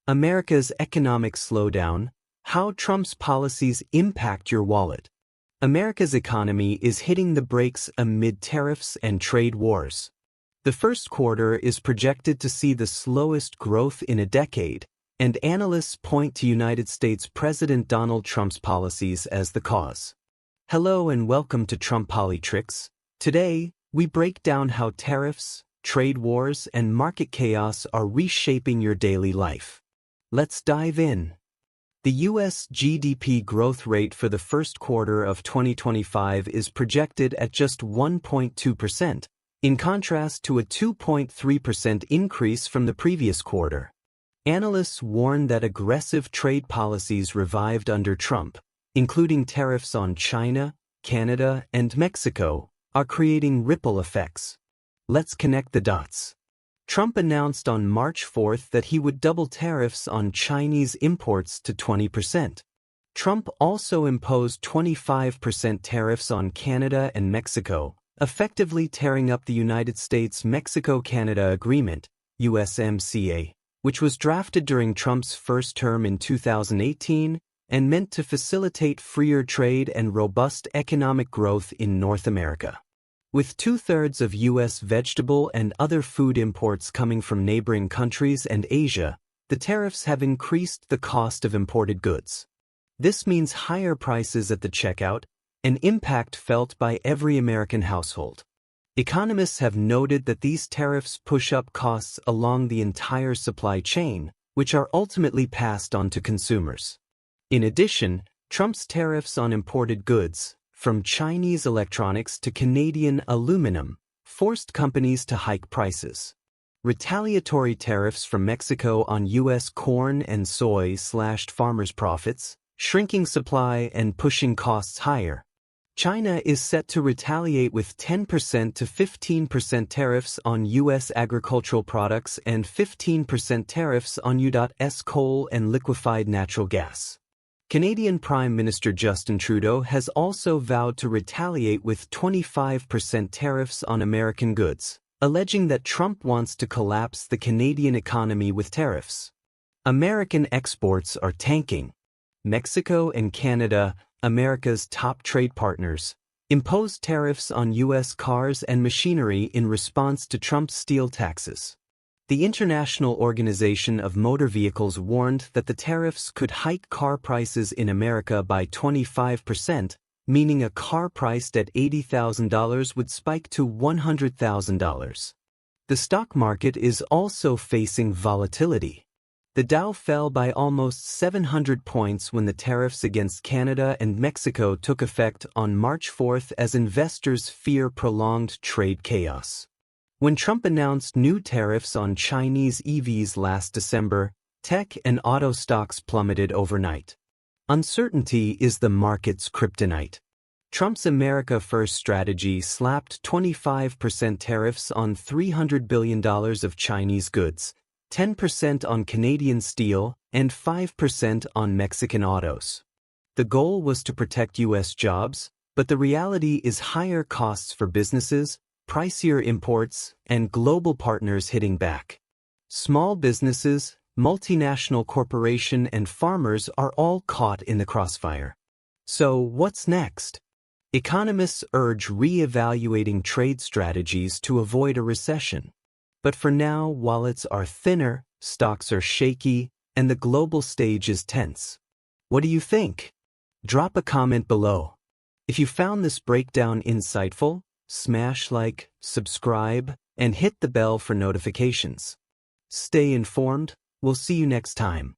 America's economic slowdown, how Trump's policies impact your wallet. America's economy is hitting the brakes amid tariffs and trade wars. The first quarter is projected to see the slowest growth in a decade, and analysts point to United States President Donald Trump's policies as the cause. Hello and welcome to Trump Politricks. Today, we break down how tariffs, trade wars, and market chaos are reshaping your daily life. Let's dive in. The U.S. GDP growth rate for the first quarter of 2025 is projected at just 1.2%, in contrast to a 2.3% increase from the previous quarter. Analysts warn that aggressive trade policies revived under Trump, including tariffs on China, Canada, and Mexico, are creating ripple effects. Let's connect the dots. Trump announced on March 4th that he would double tariffs on Chinese imports to 20%. Trump also imposed 25% tariffs on Canada and Mexico, effectively tearing up the United States-Mexico-Canada Agreement, USMCA, which was drafted during Trump's first term in 2018 and meant to facilitate freer trade and robust economic growth in North America. With two-thirds of U.S. vegetable and other food imports coming from neighboring countries and Asia, the tariffs have increased the cost of imported goods. This means higher prices at the checkout, an impact felt by every American household. Economists have noted that these tariffs push up costs along the entire supply chain, which are ultimately passed on to consumers. In addition, Trump's tariffs on imported goods, from Chinese electronics to Canadian aluminum, forced companies to hike prices. Retaliatory tariffs from Mexico on U.S. corn and soy slashed farmers' profits, shrinking supply and pushing costs higher. China is set to retaliate with 10% to 15% tariffs on U.S. agricultural products and 15% tariffs on U.S. coal and liquefied natural gas. Canadian Prime Minister Justin Trudeau has also vowed to retaliate with 25% tariffs on American goods, alleging that Trump wants to collapse the Canadian economy with tariffs. American exports are tanking. Mexico and Canada, America's top trade partners, imposed tariffs on U.S. cars and machinery in response to Trump's steel taxes. The International Organization of Motor Vehicles warned that the tariffs could hike car prices in America by 25%, meaning a car priced at $80,000 would spike to $100,000. The stock market is also facing volatility. The Dow fell by almost 700 points when the tariffs against Canada and Mexico took effect on March 4th as investors fear prolonged trade chaos. When Trump announced new tariffs on Chinese EVs last December, tech and auto stocks plummeted overnight. Uncertainty is the market's kryptonite. Trump's America First strategy slapped 25% tariffs on $300 billion of Chinese goods, 10% on Canadian steel, and 5% on Mexican autos. The goal was to protect U.S. jobs, but the reality is higher costs for businesses, pricier imports, and global partners hitting back. Small businesses, multinational corporations, and farmers are all caught in the crossfire. So, what's next? Economists urge re-evaluating trade strategies to avoid a recession. But for now, wallets are thinner, stocks are shaky, and the global stage is tense. What do you think? Drop a comment below. If you found this breakdown insightful, smash like, subscribe, and hit the bell for notifications. Stay informed. We'll see you next time.